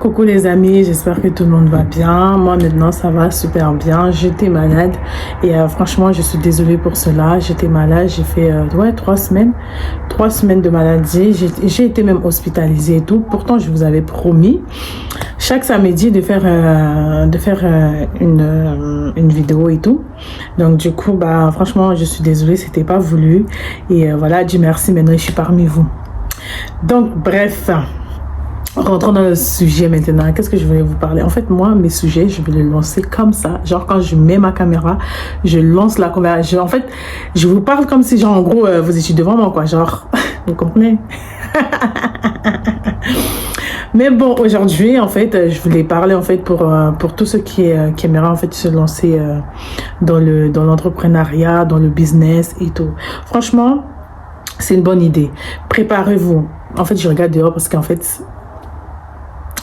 Coucou les amis, j'espère que tout le monde va bien. Moi maintenant ça va super bien. J'étais malade et franchement je suis désolée pour cela. J'étais malade, j'ai fait 3 semaines de maladie. J'ai été même hospitalisée et tout. Pourtant je vous avais promis chaque samedi de faire une vidéo et tout. Donc du coup bah franchement je suis désolée, c'était pas voulu et voilà, Dieu merci, maintenant je suis parmi vous. Donc bref, rentrons dans le sujet maintenant. Qu'est-ce que je voulais vous parler? En fait, moi, mes sujets, je vais les lancer comme ça. Genre, quand je mets ma caméra, je lance la conversation. En fait, je vous parle comme si, genre, en gros, vous étiez devant moi, quoi. Genre, vous comprenez? Mais bon, aujourd'hui, en fait, je voulais parler, en fait, pour tous ceux qui aimeraient, en fait, se lancer dans l'entrepreneuriat, dans le business et tout. Franchement, c'est une bonne idée. Préparez-vous. En fait, je regarde dehors parce qu'en fait,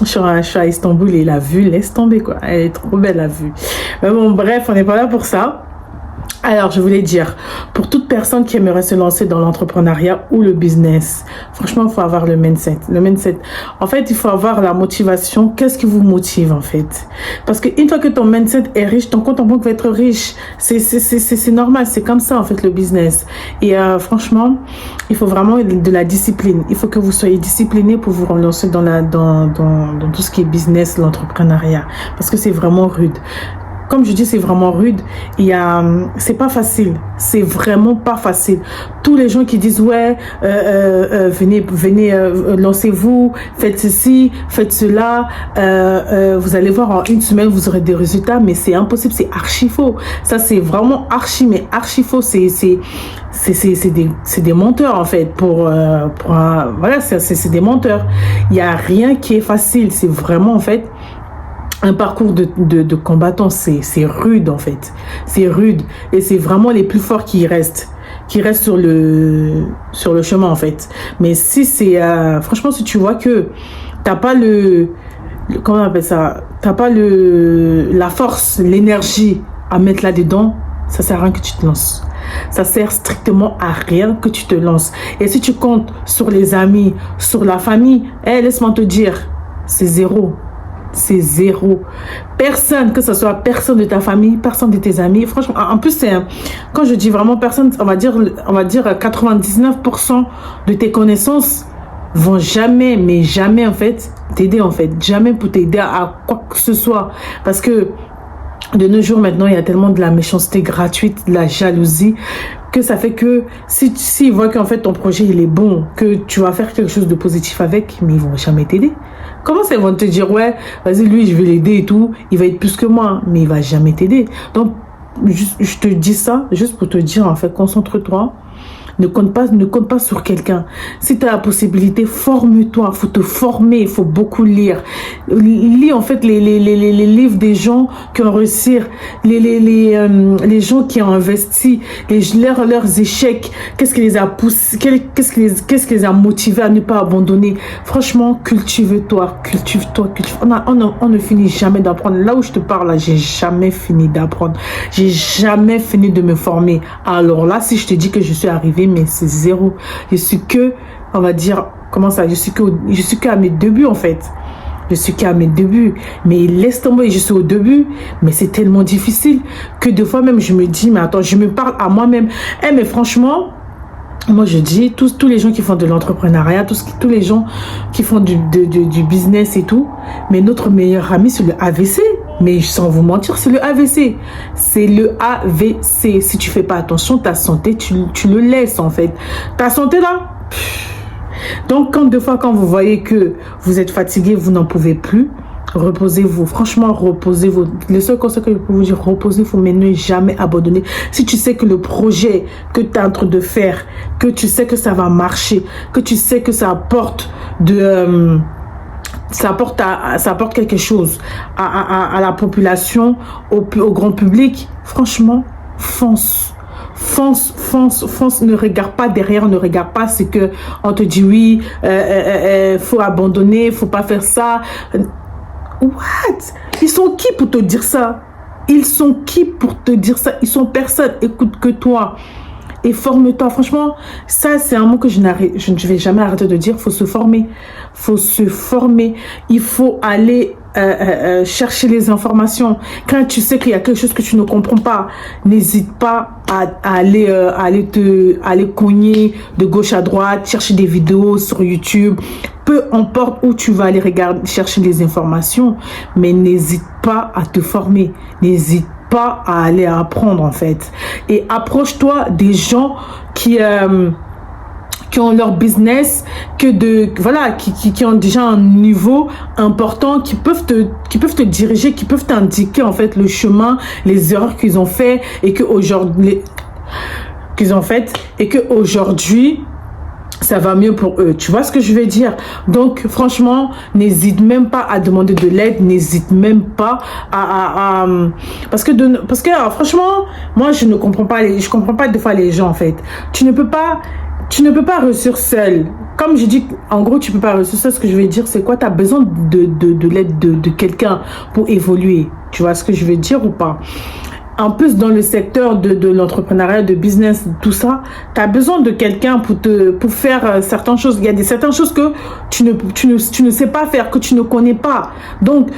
je suis à Istanbul et la vue, laisse tomber quoi. Elle est trop belle la vue. Mais bon, bref, on n'est pas là pour ça. Alors, je voulais dire, pour toute personne qui aimerait se lancer dans l'entrepreneuriat ou le business, franchement, il faut avoir le mindset. Le mindset. En fait, il faut avoir la motivation. Qu'est-ce qui vous motive, en fait? Parce qu'une fois que ton mindset est riche, ton compte en banque va être riche. C'est normal. C'est comme ça, en fait, le business. Et franchement, il faut vraiment de la discipline. Il faut que vous soyez discipliné pour vous relancer dans tout ce qui est business, l'entrepreneuriat. Parce que c'est vraiment rude. Comme je dis, c'est vraiment rude. C'est pas facile. C'est vraiment pas facile. Tous les gens qui disent ouais, venez, lancez-vous, faites ceci, faites cela. Vous allez voir en une semaine, vous aurez des résultats, mais c'est impossible. C'est archi faux. Ça, c'est vraiment archi faux. C'est des menteurs en fait. Voilà, c'est des menteurs. Il y a rien qui est facile. C'est vraiment en fait un parcours de combattants. C'est rude en fait, c'est rude et c'est vraiment les plus forts qui restent sur le chemin en fait. Mais si c'est franchement, si tu vois que t'as pas comment on appelle ça, t'as pas la force, l'énergie à mettre là dedans, ça sert à rien que tu te lances. Ça sert strictement à rien que tu te lances. Et si tu comptes sur les amis, sur la famille, laisse-moi te dire, c'est zéro. C'est zéro. Personne, que ce soit personne de ta famille, personne de tes amis. Franchement, en plus, quand je dis vraiment personne, on va dire 99% de tes connaissances vont jamais, mais jamais en fait, t'aider en fait. Jamais pour t'aider à quoi que ce soit. Parce que de nos jours maintenant, il y a tellement de la méchanceté gratuite, de la jalousie, que ça fait que si ils voient qu'en fait ton projet il est bon, que tu vas faire quelque chose de positif avec, mais ils vont jamais t'aider. Comment ça, ils vont te dire ouais, vas-y lui je vais l'aider et tout, il va être plus que moi, mais il va jamais t'aider. Donc je te dis ça juste pour te dire en fait, concentre-toi. Ne compte pas sur quelqu'un. Si tu as la possibilité, forme-toi. Il faut te former, il faut beaucoup lire. Lis en fait les livres des gens qui ont réussi, les gens qui ont investi, leurs échecs, qu'est-ce qui les a poussés, qu'est-ce qui les a motivés à ne pas abandonner. Franchement, cultive-toi. On ne finit jamais d'apprendre. Là où je te parle, là, j'ai jamais fini d'apprendre. J'ai jamais fini de me former. Alors là, si je te dis que je suis arrivée, mais c'est zéro. Je suis que, on va dire, comment ça, je suis qu'à mes débuts en fait. Je suis qu'à mes débuts. Mais laisse tomber, je suis au début, mais c'est tellement difficile que des fois même je me dis, mais attends, je me parle à moi-même. Mais franchement, moi je dis, tous les gens qui font de l'entrepreneuriat, tous les gens qui font du business et tout, mais notre meilleur ami c'est le AVC. Mais sans vous mentir, c'est le AVC. C'est le AVC. Si tu fais pas attention, ta santé, tu le laisses en fait. Ta santé là. Donc quand vous voyez que vous êtes fatigué, vous n'en pouvez plus, reposez-vous. Franchement, reposez-vous. Le seul conseil que je peux vous dire, reposez-vous, mais ne jamais abandonner. Si tu sais que le projet que tu es en train de faire, que tu sais que ça va marcher, que tu sais que ça apporte ça apporte quelque chose à la population, au grand public, franchement, fonce. Ne regarde pas derrière, ne regarde pas ce que on te dit oui, faut abandonner, faut pas faire ça. What? Ils sont qui pour te dire ça? Ils sont qui pour te dire ça? Ils sont personne. Écoute que toi. et forme-toi. Franchement, ça, c'est un mot que je ne vais jamais arrêter de dire. Faut se former. Faut se former. Il faut aller chercher les informations. Quand tu sais qu'il y a quelque chose que tu ne comprends pas, n'hésite pas à aller cogner de gauche à droite, chercher des vidéos sur YouTube. Peu importe où tu vas aller regarder, chercher les informations, mais n'hésite pas à te former. N'hésite pas à aller apprendre en fait. Et approche-toi des gens qui ont leur business, qui ont déjà un niveau important, qui peuvent te diriger, qui peuvent t'indiquer en fait le chemin, les erreurs qu'ils ont fait et que aujourd'hui ça va mieux pour eux. Tu vois ce que je veux dire? Donc, franchement, n'hésite même pas à demander de l'aide. N'hésite même pas parce que franchement, moi, je comprends pas des fois les gens, en fait. Tu ne peux pas réussir seul. Comme je dis, en gros, tu peux pas réussir seul. Ce que je veux dire, c'est quoi? Tu as besoin de l'aide de quelqu'un pour évoluer. Tu vois ce que je veux dire ou pas? En plus, dans le secteur de l'entrepreneuriat, de business, tout ça, tu as besoin de quelqu'un pour faire certaines choses. Il y a certaines choses que tu ne sais pas faire, que tu ne connais pas. Donc,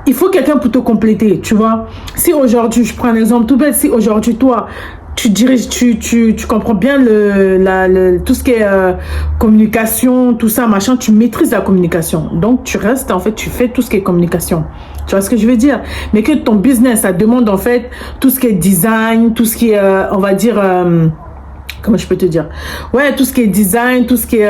il faut quelqu'un pour te compléter, tu vois. Si aujourd'hui, je prends un exemple tout bête, si aujourd'hui, toi, tu comprends bien tout ce qui est communication, tout ça, machin, tu maîtrises la communication. Donc, tu restes, en fait, tu fais tout ce qui est communication. Tu vois ce que je veux dire? Mais que ton business, ça demande, en fait, tout ce qui est design, tout ce qui est, on va dire, comment je peux te dire? Ouais, tout ce qui est design, tout ce qui est,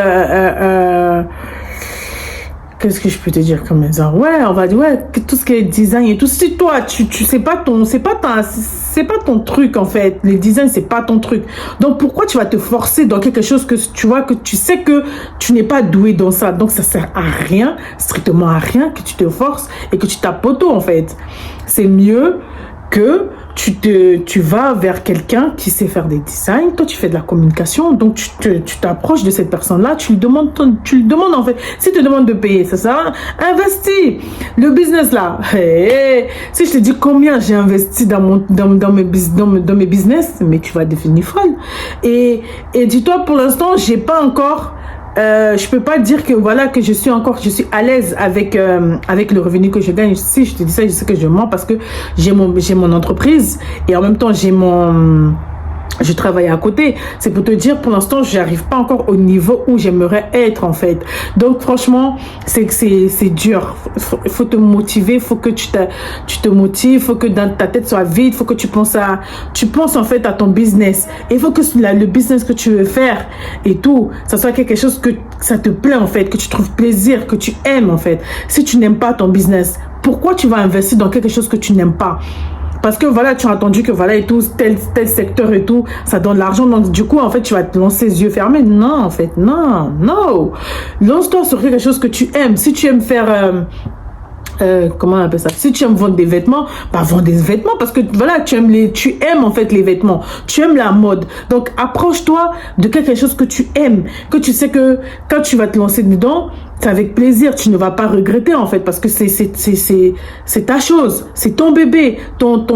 qu'est-ce que je peux te dire comme exemple? Ouais, on va dire, ouais, tout ce qui est design et tout. Si toi, tu sais pas c'est pas ton truc, en fait. Le design, c'est pas ton truc. Donc, pourquoi tu vas te forcer dans quelque chose que tu vois, que tu sais que tu n'es pas doué dans ça? Donc, ça sert à rien, strictement à rien, que tu te forces et que tu tapes auto, en fait. C'est mieux que tu vas vers quelqu'un qui sait faire des designs, toi tu fais de la communication, donc tu t'approches de cette personne-là, tu lui demandes en fait, si tu te demandes de payer, ça sert à investir. Le business là, si je te dis combien j'ai investi dans mes business, mais tu vas devenir folle. Et dis-toi, pour l'instant, j'ai pas encore... je peux pas dire que voilà que je suis à l'aise avec le revenu que je gagne. Si je te dis ça, je sais que je mens parce que j'ai mon entreprise et en même temps je travaille à côté. C'est pour te dire, pour l'instant, je n'arrive pas encore au niveau où j'aimerais être, en fait. Donc, franchement, c'est dur. Il faut te motiver, il faut que tu te motives, il faut que dans ta tête soit vide, il faut que tu penses en fait à ton business. Il faut que le business que tu veux faire et tout, ça soit quelque chose que ça te plaît, en fait, que tu trouves plaisir, que tu aimes, en fait. Si tu n'aimes pas ton business, pourquoi tu vas investir dans quelque chose que tu n'aimes pas? Parce que voilà, tu as entendu que voilà et tout, tel secteur et tout, ça donne de l'argent. Donc du coup, en fait, tu vas te lancer les yeux fermés. Non, en fait, non. Lance-toi sur quelque chose que tu aimes. Si tu aimes faire... comment on appelle ça? Si tu aimes vendre des vêtements, bah vends des vêtements parce que voilà, tu aimes en fait les vêtements, tu aimes la mode. Donc approche-toi de quelque chose que tu aimes, que tu sais que quand tu vas te lancer dedans, c'est avec plaisir, tu ne vas pas regretter en fait parce que c'est ta chose, c'est ton bébé, ton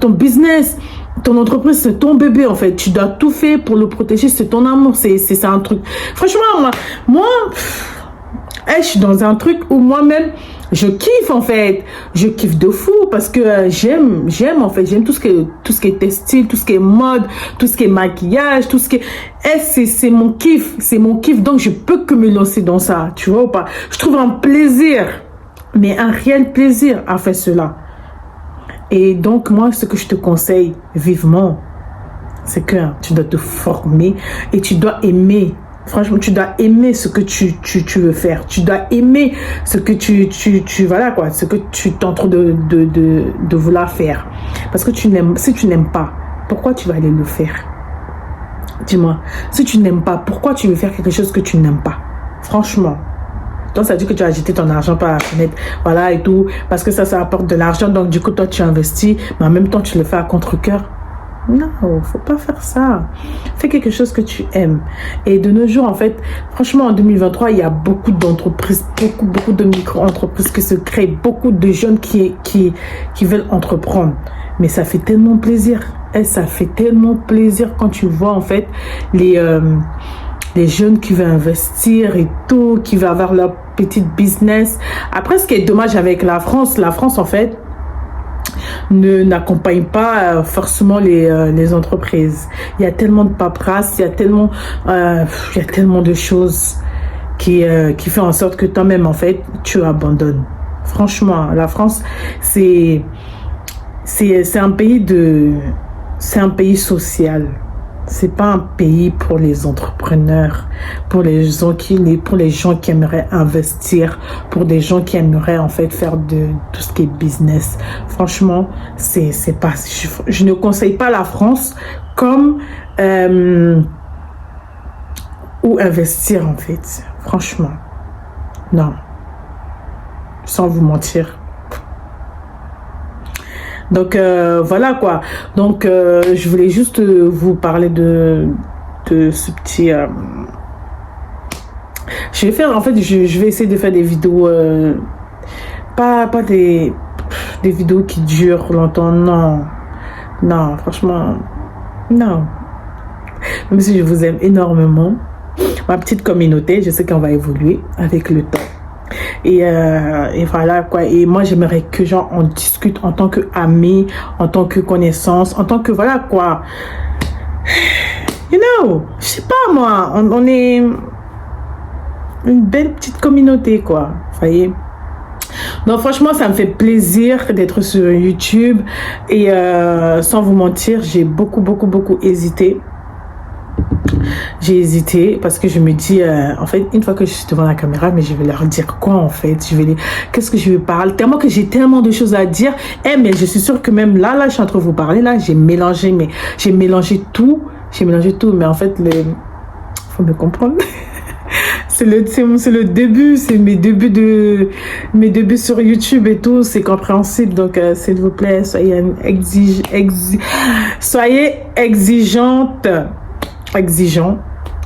business. Ton entreprise, c'est ton bébé, en fait. Tu dois tout faire pour le protéger. C'est ton amour. C'est un truc. Franchement, moi, je suis dans un truc où moi-même, je kiffe, en fait. Je kiffe de fou parce que j'aime, en fait. J'aime tout ce qui est textile, tout ce qui est mode, tout ce qui est maquillage, tout ce qui est... c'est mon kiff. C'est mon kiff. Donc, je peux que me lancer dans ça. Tu vois ou pas? Je trouve un plaisir, mais un réel plaisir à faire cela. Et donc, moi, ce que je te conseille vivement, c'est que tu dois te former et tu dois aimer. Franchement, tu dois aimer ce que tu veux faire. Tu dois aimer ce que voilà quoi, ce que tu es en train de vouloir faire. Parce que si tu n'aimes pas, pourquoi tu vas aller le faire? Dis-moi, si tu n'aimes pas, pourquoi tu veux faire quelque chose que tu n'aimes pas? Franchement. Donc, ça veut dire que tu as jeté ton argent par la fenêtre, voilà, et tout, parce que ça apporte de l'argent, donc du coup, toi, tu investis, mais en même temps, tu le fais à contre-cœur. Non, faut pas faire ça. Fais quelque chose que tu aimes. Et de nos jours, en fait, franchement, en 2023, il y a beaucoup d'entreprises, beaucoup de micro-entreprises qui se créent, beaucoup de jeunes qui veulent entreprendre. Mais ça fait tellement plaisir. Et ça fait tellement plaisir quand tu vois en fait les jeunes qui veulent investir et tout, qui veulent avoir leur petite business. Après, ce qui est dommage avec la France en fait n'accompagne pas forcément les entreprises. Il y a tellement de paperasse, il y a tellement de choses qui fait en sorte que toi-même en fait tu abandonnes. Franchement, la France c'est un pays social. C'est pas un pays pour les entrepreneurs, pour les gens qui aimeraient investir, pour des gens qui aimeraient en fait faire de tout ce qui est business. Franchement, c'est pas. Je ne conseille pas la France comme où investir en fait. Franchement, non, sans vous mentir. Donc voilà quoi. Donc je voulais juste vous parler de ce petit. Je vais faire en fait, je vais essayer de faire des vidéos, pas des vidéos qui durent longtemps. Non, franchement, non. Même si je vous aime énormément, ma petite communauté, je sais qu'on va évoluer avec le temps. Et voilà quoi. Et moi j'aimerais que genre on discute en tant que amis, en tant que connaissances, en tant que voilà quoi. You know, je sais pas moi, on est une belle petite communauté quoi. Vous voyez. Donc franchement ça me fait plaisir d'être sur YouTube et sans vous mentir j'ai beaucoup hésité. J'ai hésité parce que je me dis en fait une fois que je suis devant la caméra mais je vais leur dire quoi en fait, qu'est-ce que je vais parler, tellement que j'ai tellement de choses à dire. Mais je suis sûre que même là je suis en train de vous parler là, j'ai mélangé tout mais en fait faut me comprendre. C'est le début, c'est mes débuts sur YouTube et tout, c'est compréhensible. Donc s'il vous plaît, soyez exigeant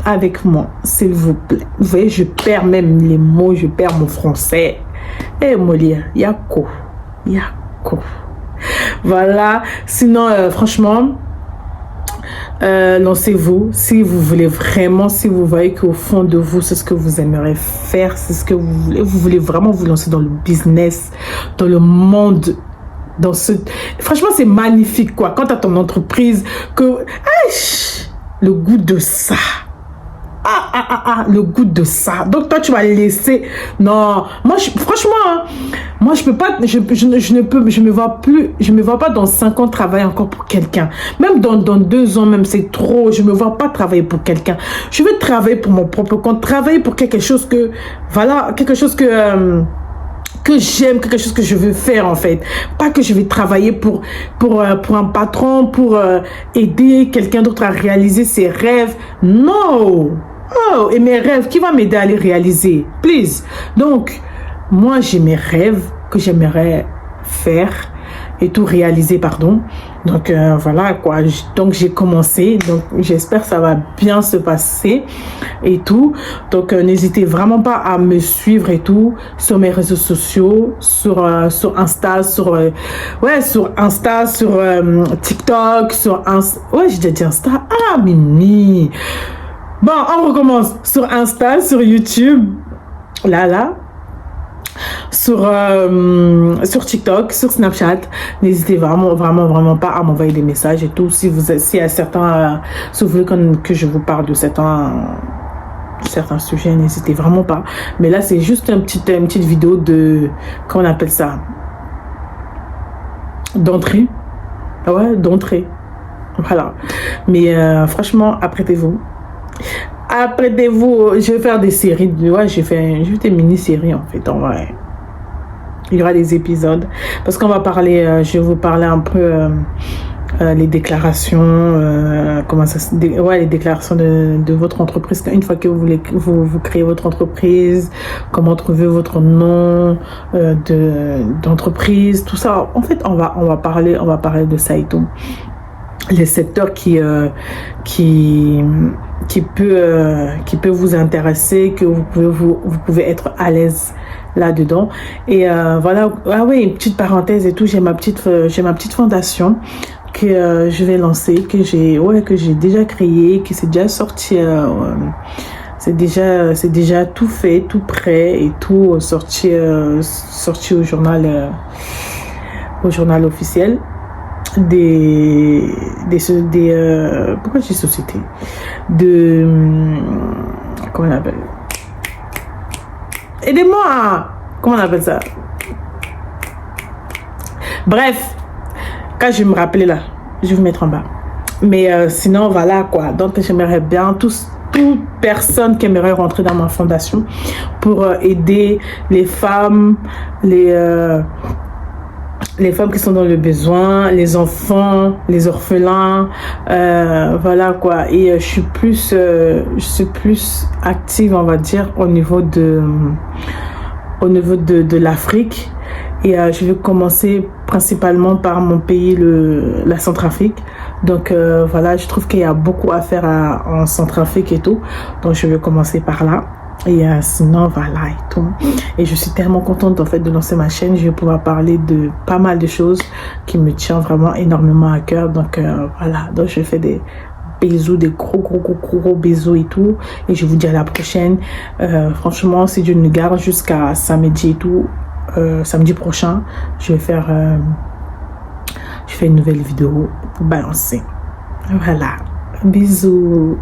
avec moi, s'il vous plaît. Vous voyez, je perds même les mots, je perds mon français. Molia, yako. Voilà. Sinon, franchement, lancez-vous. Si vous voulez vraiment, si vous voyez qu'au fond de vous, c'est ce que vous aimeriez faire, c'est ce que vous voulez vraiment vous lancer dans le business, dans le monde. Franchement, c'est magnifique, quoi. Quand tu as ton entreprise, le goût de ça. Le goût de ça. Donc toi tu vas laisser. Non, franchement, moi je peux pas, je me vois pas dans 5 ans travailler encore pour quelqu'un. Même dans 2 ans même, c'est trop. Je me vois pas travailler pour quelqu'un. Je veux travailler pour mon propre compte, travailler pour quelque chose que j'aime, quelque chose que je veux faire en fait. Pas que je vais travailler pour un patron, pour aider quelqu'un d'autre à réaliser ses rêves. Non. Oh, et mes rêves, qui va m'aider à les réaliser? Please. Donc, moi j'ai mes rêves que j'aimerais faire et tout réaliser, pardon. Donc voilà quoi. Donc j'ai commencé. Donc j'espère que ça va bien se passer et tout. Donc n'hésitez vraiment pas à me suivre et tout sur mes réseaux sociaux, sur Insta, sur Insta, sur TikTok, j'ai déjà dit Insta. Ah Mimi. Bon, on recommence sur Insta, sur YouTube. Sur TikTok, sur Snapchat. N'hésitez vraiment pas à m'envoyer des messages et tout. Si vous voulez que je vous parle de certains sujets, n'hésitez vraiment pas. Mais là, c'est juste une petite vidéo de, comment on appelle ça, d'entrée. Ouais, d'entrée. Voilà. Mais franchement, apprêtez-vous. Je vais faire des séries. J'ai fait des mini-séries en fait. En vrai. Il y aura des épisodes. Parce qu'on va parler, je vais vous parler un peu les déclarations, les déclarations de votre entreprise. Une fois que vous créez votre entreprise, comment trouver votre nom d'entreprise, tout ça. En fait, on va parler de ça et tout. Les secteurs qui peut vous intéresser, que vous pouvez être à l'aise là-dedans. Et voilà. Ah oui, une petite parenthèse et tout, j'ai ma petite fondation que je vais lancer, que j'ai déjà créé, que c'est déjà sorti, c'est déjà tout fait, tout prêt et tout sorti au journal officiel pourquoi j'ai société comment on appelle, aidez-moi, comment on appelle ça, bref, quand je vais me rappeler là, je vais vous mettre en bas. Mais sinon, voilà quoi. Donc, j'aimerais bien toute personne qui aimerait rentrer dans ma fondation pour aider les femmes, les femmes qui sont dans le besoin, les enfants, les orphelins, voilà quoi. Et je suis plus active, on va dire, au niveau de l'Afrique. Et je vais commencer principalement par mon pays, la Centrafrique. Donc voilà, je trouve qu'il y a beaucoup à faire en Centrafrique et tout. Donc je vais commencer par là. Et sinon, voilà et tout. Et je suis tellement contente en fait de lancer ma chaîne. Je vais pouvoir parler de pas mal de choses qui me tiennent vraiment énormément à cœur. Donc voilà, donc je fais des bisous, des gros bisous et tout. Et je vous dis à la prochaine. Franchement, si Dieu nous garde jusqu'à samedi et tout, samedi prochain, je fais une nouvelle vidéo balancée. Voilà, bisous.